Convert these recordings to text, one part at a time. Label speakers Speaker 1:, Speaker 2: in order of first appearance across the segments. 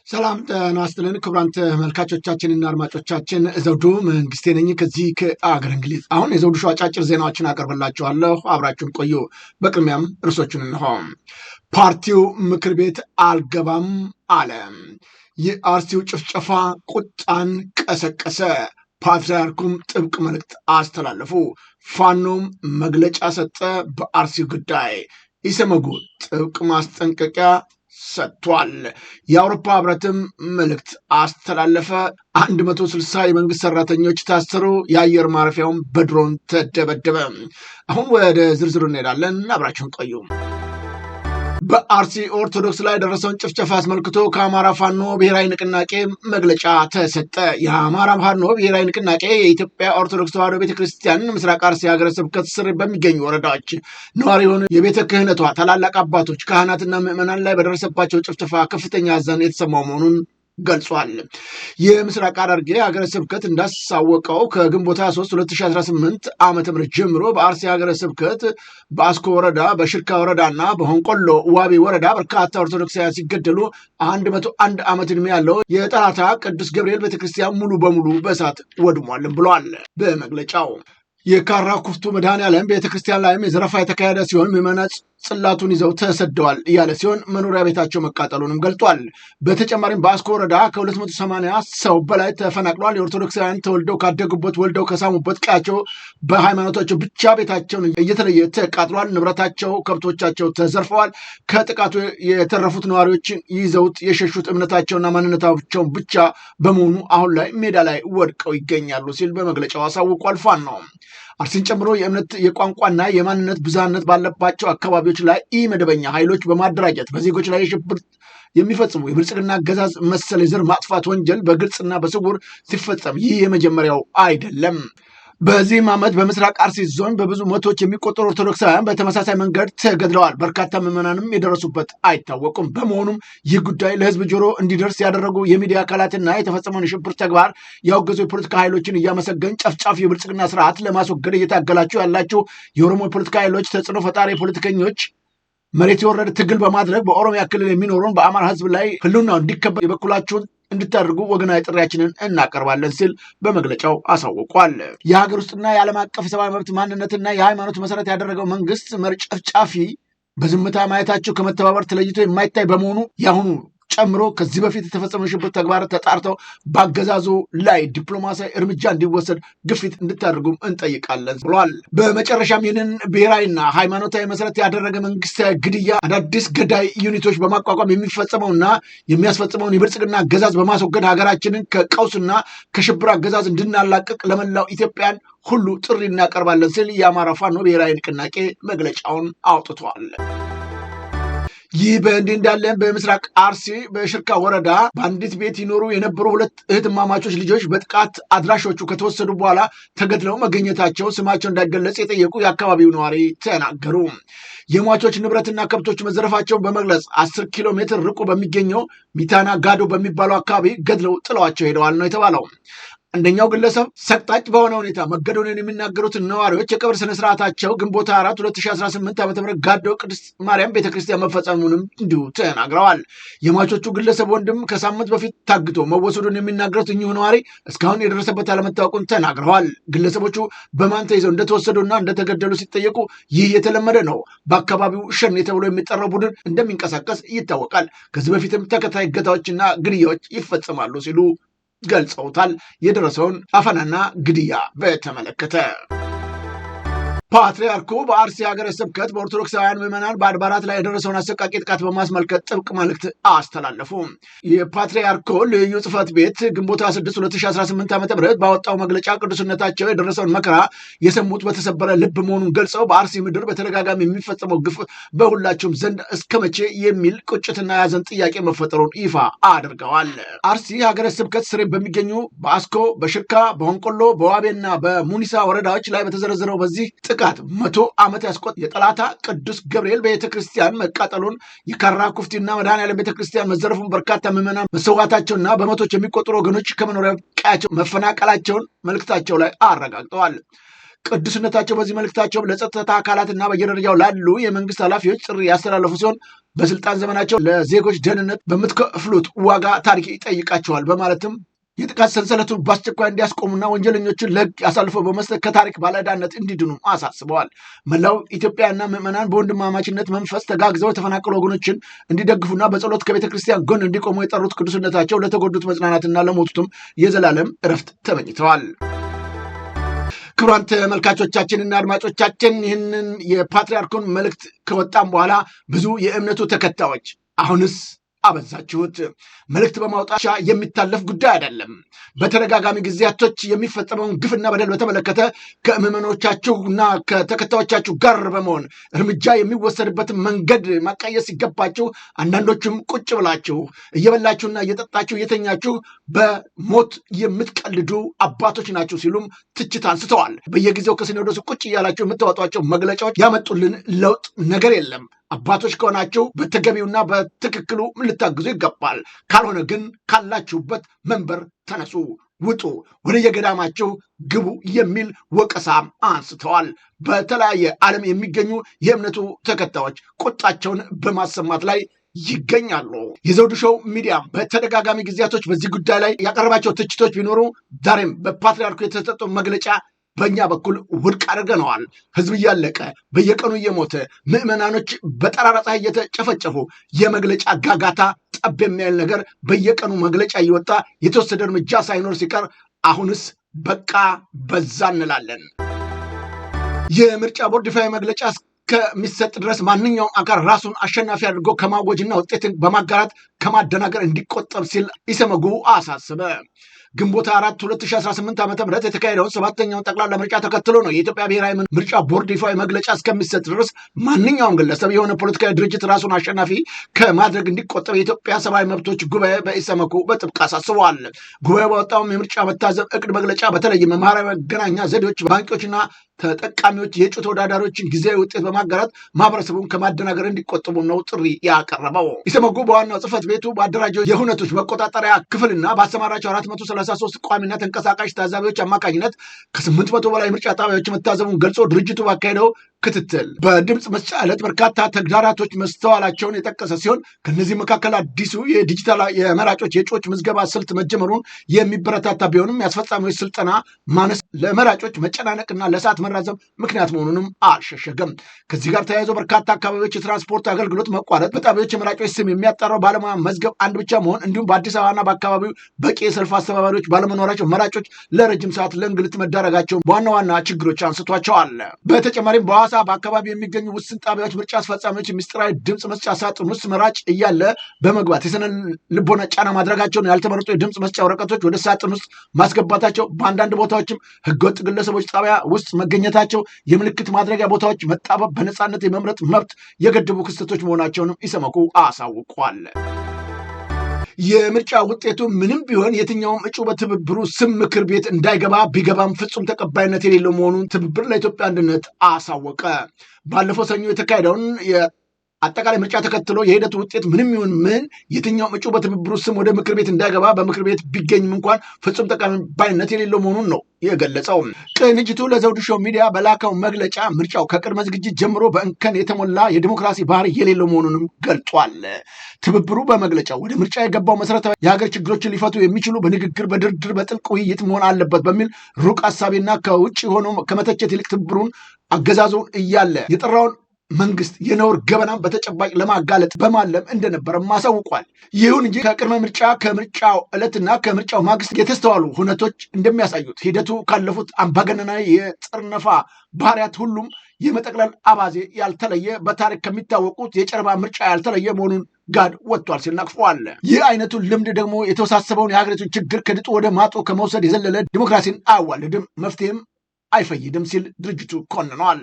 Speaker 1: ሰላም ጤና ይስጥልን ክቡራን ተመልካቾቻችንና አድማጮቻችን ዘውዱ መንግስቴ ነኝ ከዚህ ከአገር እንግሊዝ። አሁን የዘውዱ ሾው አጫጭር ዜናዎችን አቀርብላችኋለሁ፣ አብራችሁን ቆዩ። በቅድሚያም ርዕሶቹን እንሆ። ፓርቲው ምክር ቤት አልገባም አለ። የአርሲው ጭፍጨፋ ቁጣን ቀሰቀሰ። ፓትርያርኩም ጥብቅ መልእክት አስተላለፉ። ፋኖም መግለጫ ሰጠ። በአርሲው ጉዳይ ኢሰመጉ ጥብቅ ማስጠንቀቂያ ሰጥቷል። የአውሮፓ ህብረትም መልእክት አስተላለፈ። 160 የመንግስት ሰራተኞች ታሰሩ። የአየር ማረፊያውም በድሮን ተደበደበ። አሁን ወደ ዝርዝሩ እንሄዳለን፣ አብራችሁን ቆዩ። በአርሲ ኦርቶዶክስ ላይ ደረሰውን ጭፍጨፋ አስመልክቶ ከአማራ ፋኖ ብሔራዊ ንቅናቄ መግለጫ ተሰጠ። የአማራ ፋኖ ብሔራዊ ንቅናቄ የኢትዮጵያ ኦርቶዶክስ ተዋሕዶ ቤተክርስቲያን ምስራቅ አርሲ ሀገረ ስብከት ስር በሚገኙ ወረዳዎች ነዋሪ የሆኑ የቤተ ክህነቷ ታላላቅ አባቶች፣ ካህናትና ምዕመናን ላይ በደረሰባቸው ጭፍጨፋ ከፍተኛ ሐዘን የተሰማው መሆኑን ገልጿል። የምስራቅ ሐረርጌ ሀገረ ስብከት እንዳሳወቀው ከግንቦት 23 2018 ዓ.ም ጀምሮ በአርሲ ሀገረ ስብከት በአስኮ ወረዳ፣ በሽርካ ወረዳና በሆንቆሎ ዋቢ ወረዳ በርካታ ኦርቶዶክሳውያን ሲገደሉ 101 ዓመት ዕድሜ ያለው የጠላታ ቅዱስ ገብርኤል ቤተክርስቲያን ሙሉ በሙሉ በእሳት ወድሟልም ብሏል። በመግለጫው የካራ ኩፍቱ መድኃኔዓለም ቤተክርስቲያን ላይም የዘረፋ የተካሄደ ሲሆን ምዕመናን ጽላቱን ይዘው ተሰደዋል እያለ ሲሆን መኖሪያ ቤታቸው መቃጠሉንም ገልጧል። በተጨማሪም በአስኮ ወረዳ ከ280 ሰው በላይ ተፈናቅሏል። የኦርቶዶክሳውያን ተወልደው ካደጉበት ወልደው ከሳሙበት ቀያቸው በሃይማኖታቸው ብቻ ቤታቸውን እየተለየ ተቃጥሏል። ንብረታቸው፣ ከብቶቻቸው ተዘርፈዋል። ከጥቃቱ የተረፉት ነዋሪዎችን ይዘውት የሸሹት እምነታቸውና ማንነታቸውን ብቻ በመሆኑ አሁን ላይ ሜዳ ላይ ወድቀው ይገኛሉ ሲል በመግለጫው አሳውቋል። ፋኖ ነው አርሲን ጨምሮ የእምነት የቋንቋና የማንነት ብዝሃነት ባለባቸው አካባቢዎች ላይ ኢመደበኛ ኃይሎች በማደራጀት በዜጎች ላይ የሽብር የሚፈጽሙ የብልጽግና አገዛዝ መሰል የዘር ማጥፋት ወንጀል በግልጽና በስውር ሲፈጸም ይህ የመጀመሪያው አይደለም። በዚህም ዓመት በምስራቅ አርሲ ዞን በብዙ መቶዎች የሚቆጠሩ ኦርቶዶክሳውያን በተመሳሳይ መንገድ ተገድለዋል። በርካታ ምዕመናንም የደረሱበት አይታወቁም። በመሆኑም ይህ ጉዳይ ለሕዝብ ጆሮ እንዲደርስ ያደረጉ የሚዲያ አካላትና የተፈጸመውን የሽብር ተግባር ያወገዙ የፖለቲካ ኃይሎችን እያመሰገን ጨፍጫፊ የብልጽግና ስርዓት ለማስወገድ እየታገላችሁ ያላችሁ የኦሮሞ የፖለቲካ ኃይሎች፣ ተጽዕኖ ፈጣሪ ፖለቲከኞች መሬት የወረደ ትግል በማድረግ በኦሮሚያ ክልል የሚኖረውን በአማራ ሕዝብ ላይ ህልውናው እንዲከበር የበኩላችሁን እንድታደርጉ ወገናዊ ጥሪያችንን እናቀርባለን ሲል በመግለጫው አሳውቋል። የሀገር ውስጥና የዓለም አቀፍ ሰብአዊ መብት ማንነትና የሃይማኖት መሰረት ያደረገው መንግስት መሪ ጨፍጫፊ በዝምታ ማየታቸው ከመተባበር ተለይቶ የማይታይ በመሆኑ ያሁኑ ጨምሮ ከዚህ በፊት የተፈጸሙ የሽብር ተግባር ተጣርተው በአገዛዙ ላይ ዲፕሎማሲያዊ እርምጃ እንዲወሰድ ግፊት እንድታደርጉም እንጠይቃለን ብሏል። በመጨረሻም ይህንን ብሔራዊና ሃይማኖታዊ መሰረት ያደረገ መንግስታዊ ግድያ አዳዲስ ገዳይ ዩኒቶች በማቋቋም የሚፈጸመውና የሚያስፈጽመውን የብልጽግና አገዛዝ በማስወገድ ሀገራችንን ከቀውስና ከሽብር አገዛዝ እንድናላቅቅ ለመላው ኢትዮጵያን ሁሉ ጥሪ እናቀርባለን ሲል የአማራ ፋኖ ብሔራዊ ንቅናቄ መግለጫውን አውጥቷል። ይህ በእንዲህ እንዳለን በምስራቅ አርሲ በሽርካ ወረዳ በአንዲት ቤት ይኖሩ የነበሩ ሁለት እህትማማቾች ልጆች በጥቃት አድራሾቹ ከተወሰዱ በኋላ ተገድለው መገኘታቸው ስማቸው እንዳይገለጽ የጠየቁ የአካባቢው ነዋሪ ተናገሩ። የሟቾች ንብረትና ከብቶች መዘረፋቸውን በመግለጽ 10 ኪሎ ሜትር ርቆ በሚገኘው ሚታና ጋዶ በሚባለው አካባቢ ገድለው ጥለዋቸው ሄደዋል ነው የተባለው። አንደኛው ግለሰብ ሰቅጣጭ በሆነ ሁኔታ መገደሉን የሚናገሩት ነዋሪዎች የቀብር ስነስርዓታቸው ግንቦት 4 2018 ዓ.ም ጋዶ ቅድስት ማርያም ቤተክርስቲያን መፈጸሙንም እንዲሁ ተናግረዋል። የሟቾቹ ግለሰብ ወንድም ከሳምንት በፊት ታግቶ መወሰዱን የሚናገሩት እኚሁ ነዋሪ እስካሁን የደረሰበት አለመታወቁን ተናግረዋል። ግለሰቦቹ በማን ተይዘው እንደተወሰዱና እንደተገደሉ ሲጠየቁ ይህ የተለመደ ነው፣ በአካባቢው ሸኔ ተብሎ የሚጠራው ቡድን እንደሚንቀሳቀስ ይታወቃል፣ ከዚህ በፊትም ተከታይ እገታዎችና ግድያዎች ይፈጸማሉ ሲሉ ገልጸውታል። የደረሰውን አፈናና ግድያ በተመለከተ ፓትርያርኩ በአርሲ ሀገረ ስብከት በኦርቶዶክሳውያን ምዕመናን በአድባራት ላይ የደረሰውን አሰቃቂ ጥቃት በማስመልከት ጥብቅ መልእክት አስተላለፉ። የፓትርያርኩ ልዩ ጽሕፈት ቤት ግንቦት 6 2018 ዓ.ም ባወጣው መግለጫ ቅዱስነታቸው የደረሰውን መከራ የሰሙት በተሰበረ ልብ መሆኑን ገልጸው በአርሲ ምድር በተደጋጋሚ የሚፈጸመው ግፍ በሁላቸውም ዘንድ እስከ መቼ የሚል ቁጭትና ያዘን ጥያቄ መፈጠሩን ይፋ አድርገዋል። አርሲ ሀገረ ስብከት ስር በሚገኙ በአስኮ፣ በሽርካ፣ በሆንቆሎ፣ በዋቤና በሙኒሳ ወረዳዎች ላይ በተዘረዘረው በዚህ ጥቃት 100 ዓመት ያስቆጠ የጠላታ ቅዱስ ገብርኤል ቤተክርስቲያን መቃጠሉን፣ የካራ ኩፍቲና መድኃኔዓለም ቤተክርስቲያን መዘረፉን፣ በርካታ ምዕመናን መሰዋታቸውና በመቶች የሚቆጠሩ ወገኖች ከመኖሪያ ቀያቸው መፈናቀላቸውን መልእክታቸው ላይ አረጋግጠዋል። ቅዱስነታቸው በዚህ መልእክታቸው ለጸጥታ አካላትና በየደረጃው ላሉ የመንግስት ኃላፊዎች ጥሪ ያስተላለፉ ሲሆን በስልጣን ዘመናቸው ለዜጎች ደህንነት በምትከፍሉት ዋጋ ታሪክ ይጠይቃቸዋል በማለትም የጥቃት ሰንሰለቱን በአስቸኳይ እንዲያስቆሙና ወንጀለኞችን ለሕግ አሳልፈው በመስጠት ከታሪክ ባለዕዳነት እንዲድኑ አሳስበዋል። መላው ኢትዮጵያና ምዕመናን በወንድማማችነት መንፈስ ተጋግዘው የተፈናቀሉ ወገኖችን እንዲደግፉና በጸሎት ከቤተ ክርስቲያን ጎን እንዲቆሙ የጠሩት ቅዱስነታቸው ለተጎዱት መጽናናትና ለሞቱትም የዘላለም እረፍት ተመኝተዋል። ክቡራን ተመልካቾቻችንና አድማጮቻችን ይህንን የፓትርያርኩን መልእክት ከወጣም በኋላ ብዙ የእምነቱ ተከታዮች አሁንስ አበዛችሁት፣ መልእክት በማውጣት የሚታለፍ ጉዳይ አይደለም። በተደጋጋሚ ጊዜያቶች የሚፈጸመውን ግፍና በደል በተመለከተ ከምዕመኖቻችሁና ከተከታዮቻችሁ ጋር በመሆን እርምጃ የሚወሰድበትን መንገድ ማቃየስ ሲገባችሁ አንዳንዶቹም ቁጭ ብላችሁ እየበላችሁና እየጠጣችሁ እየተኛችሁ በሞት የምትቀልዱ አባቶች ናችሁ ሲሉም ትችት አንስተዋል። በየጊዜው ከሲኖዶሱ ቁጭ እያላችሁ የምታወጧቸው መግለጫዎች ያመጡልን ለውጥ ነገር የለም። አባቶች ከሆናችሁ በተገቢውና በትክክሉ ልታግዙ ይገባል። ካልሆነ ግን ካላችሁበት መንበር ተነሱ፣ ውጡ፣ ወደ የገዳማችሁ ግቡ የሚል ወቀሳም አንስተዋል። በተለያየ ዓለም የሚገኙ የእምነቱ ተከታዮች ቁጣቸውን በማሰማት ላይ ይገኛሉ። የዘውዱ ሾው ሚዲያ በተደጋጋሚ ጊዜያቶች በዚህ ጉዳይ ላይ ያቀረባቸው ትችቶች ቢኖሩ ዛሬም በፓትርያርኩ የተሰጠው መግለጫ በእኛ በኩል ውድቅ አድርገነዋል። ህዝብ እያለቀ በየቀኑ እየሞተ ምዕመናኖች በጠራራ ፀሐይ እየተጨፈጨፉ የመግለጫ ጋጋታ ጠብ የሚያል ነገር በየቀኑ መግለጫ እየወጣ የተወሰደ እርምጃ ሳይኖር ሲቀር አሁንስ በቃ በዛ እንላለን። የምርጫ ቦርድ ይፋዊ መግለጫ እስከሚሰጥ ድረስ ማንኛውም አካል ራሱን አሸናፊ አድርጎ ከማወጅና ውጤትን በማጋራት ከማደናገር እንዲቆጠብ ሲል ኢሰመጉ አሳሰበ። ግንቦት 4 2018 ዓ.ም የተካሄደውን 7ኛውን ጠቅላላ ምርጫ ተከትሎ ነው የኢትዮጵያ ብሔራዊ ምርጫ ቦርድ ይፋዊ መግለጫ እስከሚሰጥ ድረስ ማንኛውም ግለሰብ የሆነ ፖለቲካዊ ድርጅት ራሱን አሸናፊ ከማድረግ እንዲቆጠብ የኢትዮጵያ ሰብአዊ መብቶች ጉባኤ በኢሰመኮ በጥብቅ አሳስበዋል። ጉባኤው ባወጣውም የምርጫ መታዘብ እቅድ መግለጫ በተለይም ማህበራዊ መገናኛ ዘዴዎች ባንኮችና ተጠቃሚዎች የእጩ ተወዳዳሪዎችን ጊዜያዊ ውጤት በማጋራት ማህበረሰቡን ከማደናገር እንዲቆጠቡ ነው ጥሪ ያቀረበው። ኢሰመጉ በዋናው ጽህፈት ቤቱ በአደራጀው የሁነቶች መቆጣጠሪያ ክፍልና ባሰማራቸው 433 ቋሚና ተንቀሳቃሽ ታዛቢዎች አማካኝነት ከ800 በላይ ምርጫ ጣቢያዎች መታዘቡን ገልጾ ድርጅቱ ባካሄደው ክትትል በድምፅ መስጫ ዕለት በርካታ ተግዳራቶች መስተዋላቸውን የጠቀሰ ሲሆን ከነዚህ መካከል አዲሱ የዲጂታል የመራጮች የእጩዎች ምዝገባ ስልት መጀመሩን የሚበረታታ ቢሆንም የአስፈጻሚዎች ስልጠና ማነስ ለመራጮች መጨናነቅና ለሰዓት መራዘም ምክንያት መሆኑንም አልሸሸገም። ከዚህ ጋር ተያይዞ በርካታ አካባቢዎች የትራንስፖርት አገልግሎት መቋረጥ፣ በጣቢያዎች የመራጮች ስም የሚያጣራው ባለሙያ መዝገብ አንድ ብቻ መሆን እንዲሁም በአዲስ አበባና በአካባቢው በቂ የሰልፍ አስተባባሪዎች ባለመኖራቸው መራጮች ለረጅም ሰዓት ለእንግልት መዳረጋቸውን በዋና ዋና ችግሮች አንስቷቸዋል። በተጨማሪም በሐዋሳ በአካባቢ የሚገኙ ውስን ጣቢያዎች ምርጫ አስፈጻሚዎች ምስጢራዊ ድምፅ መስጫ ሳጥን ውስጥ መራጭ እያለ በመግባት የስነ ልቦና ጫና ማድረጋቸውን፣ ያልተመረጡ የድምፅ መስጫ ወረቀቶች ወደ ሳጥን ውስጥ ማስገባታቸው፣ በአንዳንድ ቦታዎችም ህገወጥ ግለሰቦች ጣቢያ ውስጥ መገኘታቸው፣ የምልክት ማድረጊያ ቦታዎች መጣበብ፣ በነፃነት የመምረጥ መብት የገደቡ ክስተቶች መሆናቸውንም ኢሰመኮ አሳውቋል። የምርጫ ውጤቱ ምንም ቢሆን የትኛውም እጩ በትብብሩ ስም ምክር ቤት እንዳይገባ ቢገባም ፍጹም ተቀባይነት የሌለው መሆኑን ትብብር ለኢትዮጵያ አንድነት አሳወቀ። ባለፈው ሰኞ የተካሄደውን አጠቃላይ ምርጫ ተከትሎ የሂደቱ ውጤት ምንም ይሁን ምን የትኛውም እጩ በትብብሩ ስም ወደ ምክር ቤት እንዳይገባ በምክር ቤት ቢገኝም እንኳን ፍጹም ተቀባይነት የሌለው መሆኑን ነው የገለጸው። ቅንጅቱ ለዘውዱ ሾው ሚዲያ በላከው መግለጫ ምርጫው ከቅድመ ዝግጅት ጀምሮ በእንከን የተሞላ የዲሞክራሲ ባህሪ የሌለው መሆኑንም ገልጿል። ትብብሩ በመግለጫው ወደ ምርጫ የገባው መሰረታዊ የሀገር ችግሮችን ሊፈቱ የሚችሉ በንግግር፣ በድርድር፣ በጥልቅ ውይይት መሆን አለበት በሚል ሩቅ ሀሳቢና ከውጭ ሆኖ ከመተቸት ይልቅ ትብብሩን አገዛዙ እያለ የጠራውን መንግስት የነውር ገበናን በተጨባጭ ለማጋለጥ በማለም እንደነበረ ማሳውቋል። ይሁን እንጂ ከቅድመ ምርጫ ከምርጫው ዕለትና ከምርጫው ማግስት የተስተዋሉ ሁነቶች እንደሚያሳዩት ሂደቱ ካለፉት አምባገነናዊ የጥርነፋ ባህሪያት ሁሉም የመጠቅለል አባዜ ያልተለየ በታሪክ ከሚታወቁት የጨረባ ምርጫ ያልተለየ መሆኑን ጋድ ወጥቷል ሲል ነቅፏል። ይህ አይነቱ ልምድ ደግሞ የተወሳሰበውን የሀገሪቱን ችግር ከድጡ ወደ ማጡ ከመውሰድ የዘለለ ዲሞክራሲን አያዋልድም፣ መፍትሄም አይፈይድም ሲል ድርጅቱ ኮንኗል።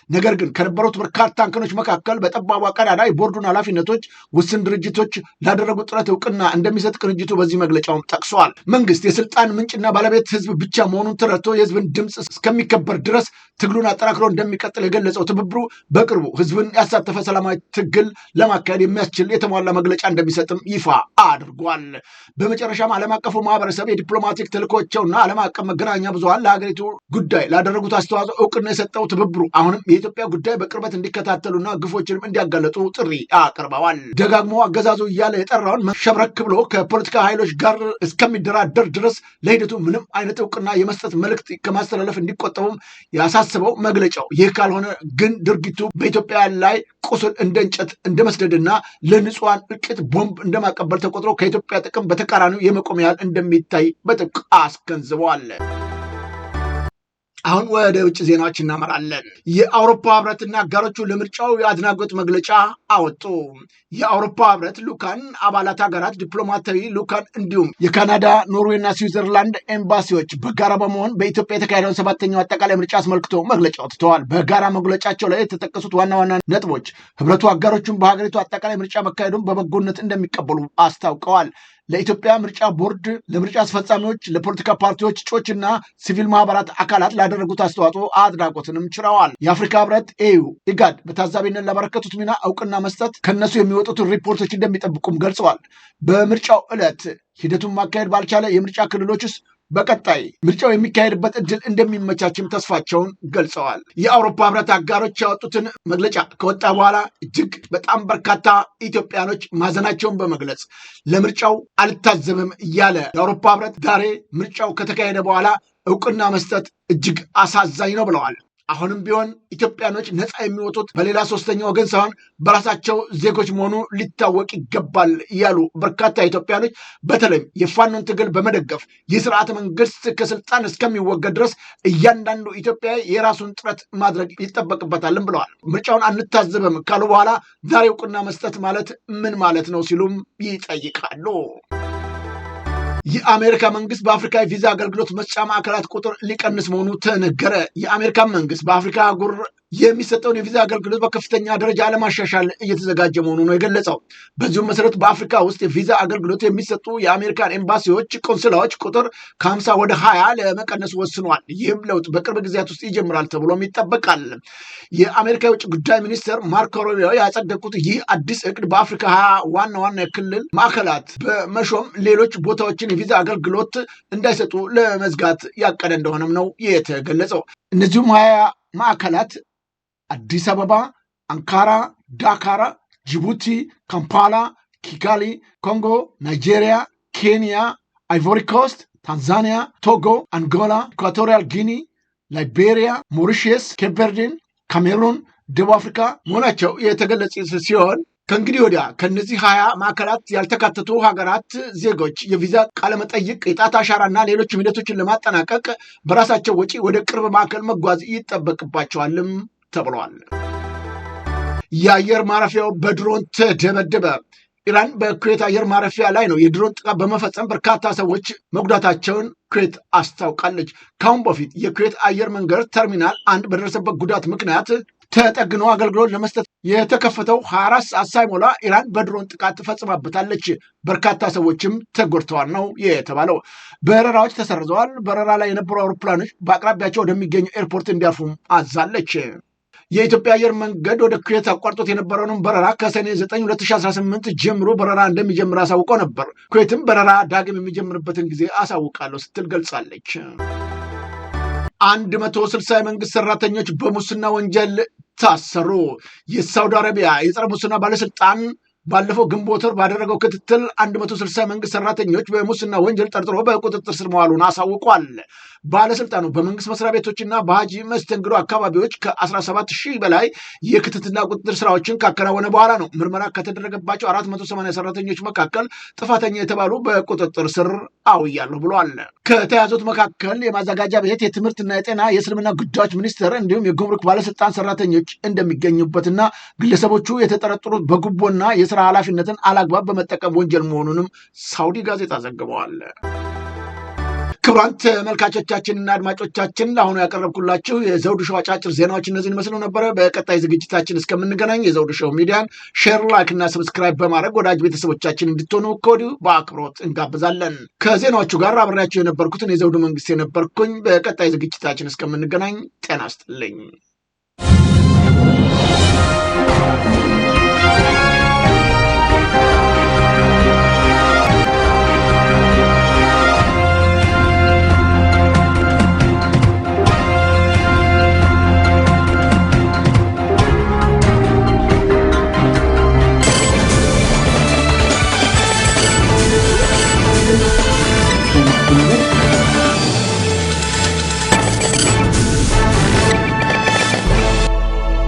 Speaker 1: ነገር ግን ከነበሩት በርካታ እንከኖች መካከል በጠባቧ ቀዳዳ የቦርዱን ኃላፊነቶች ውስን ድርጅቶች ላደረጉት ጥረት እውቅና እንደሚሰጥ ቅንጅቱ በዚህ መግለጫውም ጠቅሷል። መንግስት የስልጣን ምንጭና ባለቤት ህዝብ ብቻ መሆኑን ተረድቶ የህዝብን ድምፅ እስከሚከበር ድረስ ትግሉን አጠናክሮ እንደሚቀጥል የገለጸው ትብብሩ በቅርቡ ህዝብን ያሳተፈ ሰላማዊ ትግል ለማካሄድ የሚያስችል የተሟላ መግለጫ እንደሚሰጥም ይፋ አድርጓል። በመጨረሻም ዓለም አቀፉ ማህበረሰብ የዲፕሎማቲክ ተልእኮቻቸውና ዓለም አቀፍ መገናኛ ብዙሃን ለሀገሪቱ ጉዳይ ላደረጉት አስተዋጽኦ እውቅና የሰጠው ትብብሩ አሁንም የኢትዮጵያ ጉዳይ በቅርበት እንዲከታተሉና ግፎችንም እንዲያጋለጡ ጥሪ አቅርበዋል። ደጋግሞ አገዛዙ እያለ የጠራውን ሸብረክ ብሎ ከፖለቲካ ኃይሎች ጋር እስከሚደራደር ድረስ ለሂደቱ ምንም አይነት እውቅና የመስጠት መልእክት ከማስተላለፍ እንዲቆጠቡም ያሳስበው መግለጫው፣ ይህ ካልሆነ ግን ድርጊቱ በኢትዮጵያ ላይ ቁስል እንደ እንጨት እንደ መስደድና ለንጹሐን እልቂት ቦምብ እንደማቀበል ተቆጥሮ ከኢትዮጵያ ጥቅም በተቃራኒው የመቆም ያህል እንደሚታይ በጥብቅ አስገንዝበዋል። አሁን ወደ ውጭ ዜናዎች እናመራለን። የአውሮፓ ህብረትና አጋሮቹ ለምርጫው የአድናቆት መግለጫ አወጡ። የአውሮፓ ህብረት ልኡካን አባላት ሀገራት ዲፕሎማታዊ ልኡካን እንዲሁም የካናዳ፣ ኖርዌይና ስዊዘርላንድ ኤምባሲዎች በጋራ በመሆን በኢትዮጵያ የተካሄደውን 7ኛው አጠቃላይ ምርጫ አስመልክቶ መግለጫ አውጥተዋል። በጋራ መግለጫቸው ላይ የተጠቀሱት ዋና ዋና ነጥቦች ህብረቱ አጋሮቹን በሀገሪቱ አጠቃላይ ምርጫ መካሄዱን በበጎነት እንደሚቀበሉ አስታውቀዋል። ለኢትዮጵያ ምርጫ ቦርድ፣ ለምርጫ አስፈጻሚዎች፣ ለፖለቲካ ፓርቲዎች እጩዎችና ሲቪል ማህበራት አካላት ላደረጉት አስተዋጽኦ አድናቆትንም ችረዋል። የአፍሪካ ህብረት፣ ኤዩ፣ ኢጋድ በታዛቢነት ላበረከቱት ሚና እውቅና መስጠት ከነሱ የሚወጡትን ሪፖርቶች እንደሚጠብቁም ገልጸዋል። በምርጫው ዕለት ሂደቱን ማካሄድ ባልቻለ የምርጫ ክልሎች ውስጥ በቀጣይ ምርጫው የሚካሄድበት እድል እንደሚመቻችም ተስፋቸውን ገልጸዋል። የአውሮፓ ህብረት አጋሮች ያወጡትን መግለጫ ከወጣ በኋላ እጅግ በጣም በርካታ ኢትዮጵያኖች ማዘናቸውን በመግለጽ ለምርጫው አልታዘብም እያለ የአውሮፓ ህብረት ዛሬ ምርጫው ከተካሄደ በኋላ እውቅና መስጠት እጅግ አሳዛኝ ነው ብለዋል። አሁንም ቢሆን ኢትዮጵያኖች ነፃ የሚወጡት በሌላ ሶስተኛ ወገን ሳይሆን በራሳቸው ዜጎች መሆኑ ሊታወቅ ይገባል ያሉ በርካታ ኢትዮጵያኖች በተለይም የፋኖን ትግል በመደገፍ የስርዓተ መንግስት ከስልጣን እስከሚወገድ ድረስ እያንዳንዱ ኢትዮጵያዊ የራሱን ጥረት ማድረግ ይጠበቅበታልም ብለዋል። ምርጫውን አንታዘብም ካሉ በኋላ ዛሬ እውቅና መስጠት ማለት ምን ማለት ነው ሲሉም ይጠይቃሉ። የአሜሪካ መንግስት በአፍሪካ የቪዛ አገልግሎት መስጫ ማዕከላት ቁጥር ሊቀንስ መሆኑ ተነገረ። የአሜሪካ መንግስት በአፍሪካ አህጉር የሚሰጠውን የቪዛ አገልግሎት በከፍተኛ ደረጃ ለማሻሻል እየተዘጋጀ መሆኑ ነው የገለጸው። በዚሁም መሰረት በአፍሪካ ውስጥ የቪዛ አገልግሎት የሚሰጡ የአሜሪካን ኤምባሲዎች፣ ቆንስላዎች ቁጥር ከ50 ወደ 20 ለመቀነስ ወስኗል። ይህም ለውጥ በቅርብ ጊዜያት ውስጥ ይጀምራል ተብሎም ይጠበቃል። የአሜሪካ የውጭ ጉዳይ ሚኒስትር ማርኮ ሩቢዮ ያጸደቁት ይህ አዲስ እቅድ በአፍሪካ 20 ዋና ዋና የክልል ማዕከላት በመሾም ሌሎች ቦታዎችን የቪዛ አገልግሎት እንዳይሰጡ ለመዝጋት ያቀደ እንደሆነም ነው የተገለጸው። እነዚሁም 20 ማዕከላት አዲስ አበባ፣ አንካራ፣ ዳካራ፣ ጅቡቲ፣ ካምፓላ፣ ኪጋሊ፣ ኮንጎ፣ ናይጄሪያ፣ ኬንያ፣ አይቮሪ ኮስት፣ ታንዛኒያ፣ ቶጎ፣ አንጎላ፣ ኢኳቶሪያል ጊኒ፣ ላይቤሪያ፣ ሞሪሽስ፣ ኬፕ ቨርዴን፣ ካሜሩን፣ ደቡብ አፍሪካ መሆናቸው የተገለጸ ሲሆን ከእንግዲህ ወዲያ ከነዚህ 20 ማዕከላት ያልተካተቱ ሀገራት ዜጎች የቪዛ ቃለመጠይቅ፣ የጣት አሻራና ሌሎች ሂደቶችን ለማጠናቀቅ በራሳቸው ወጪ ወደ ቅርብ ማዕከል መጓዝ ይጠበቅባቸዋልም ተብሏል። የአየር ማረፊያው በድሮን ተደበደበ። ኢራን በኩዌት አየር ማረፊያ ላይ ነው የድሮን ጥቃት በመፈጸም በርካታ ሰዎች መጉዳታቸውን ኩዌት አስታውቃለች። ካሁን በፊት የኩዌት አየር መንገድ ተርሚናል 1 በደረሰበት ጉዳት ምክንያት ተጠግኖ አገልግሎት ለመስጠት የተከፈተው 24 ሰዓት ሳይሞላ ኢራን በድሮን ጥቃት ትፈጽማበታለች። በርካታ ሰዎችም ተጎድተዋል ነው የተባለው። በረራዎች ተሰርዘዋል። በረራ ላይ የነበሩ አውሮፕላኖች በአቅራቢያቸው ወደሚገኘው ኤርፖርት እንዲያርፉም አዛለች። የኢትዮጵያ አየር መንገድ ወደ ኩዌት አቋርጦት የነበረውን በረራ ከሰኔ 9 2018 ጀምሮ በረራ እንደሚጀምር አሳውቆ ነበር። ኩዌትም በረራ ዳግም የሚጀምርበትን ጊዜ አሳውቃለሁ ስትል ገልጻለች። 160 የመንግስት ሰራተኞች በሙስና ወንጀል ታሰሩ። የሳውዲ አረቢያ የጸረ ሙስና ባለስልጣን ባለፈው ግንቦት ወር ባደረገው ክትትል 160 የመንግስት ሰራተኞች በሙስና ወንጀል ጠርጥሮ በቁጥጥር ስር መዋሉን አሳውቋል። ባለስልጣኑ በመንግስት መስሪያ ቤቶችና በሀጂ መስተንግዶ አካባቢዎች ከ17,000 በላይ የክትትልና ቁጥጥር ስራዎችን ካከናወነ በኋላ ነው ምርመራ ከተደረገባቸው 480 ሰራተኞች መካከል ጥፋተኛ የተባሉ በቁጥጥር ስር አውያለሁ ብሏል። ከተያዙት መካከል የማዘጋጃ ቤት፣ የትምህርትና የጤና፣ የእስልምና ጉዳዮች ሚኒስቴር እንዲሁም የጉምሩክ ባለስልጣን ሰራተኞች እንደሚገኙበትና ግለሰቦቹ የተጠረጠሩት በጉቦና የስራ ኃላፊነትን አላግባብ በመጠቀም ወንጀል መሆኑንም ሳውዲ ጋዜጣ ዘግበዋል። ክቡራን ተመልካቾቻችንና አድማጮቻችን ለአሁኑ ያቀረብኩላችሁ የዘውዱ ሾው አጫጭር ዜናዎች እነዚህን መስለው ነበረ። በቀጣይ ዝግጅታችን እስከምንገናኝ የዘውዱ ሾው ሚዲያን ሼር፣ ላይክ እና ሰብስክራይብ በማድረግ ወዳጅ ቤተሰቦቻችን እንድትሆኑ ከወዲሁ በአክብሮት እንጋብዛለን። ከዜናዎቹ ጋር አብሬያቸው የነበርኩትን የዘውዱ መንግስት የነበርኩኝ። በቀጣይ ዝግጅታችን እስከምንገናኝ ጤና ይስጥልኝ።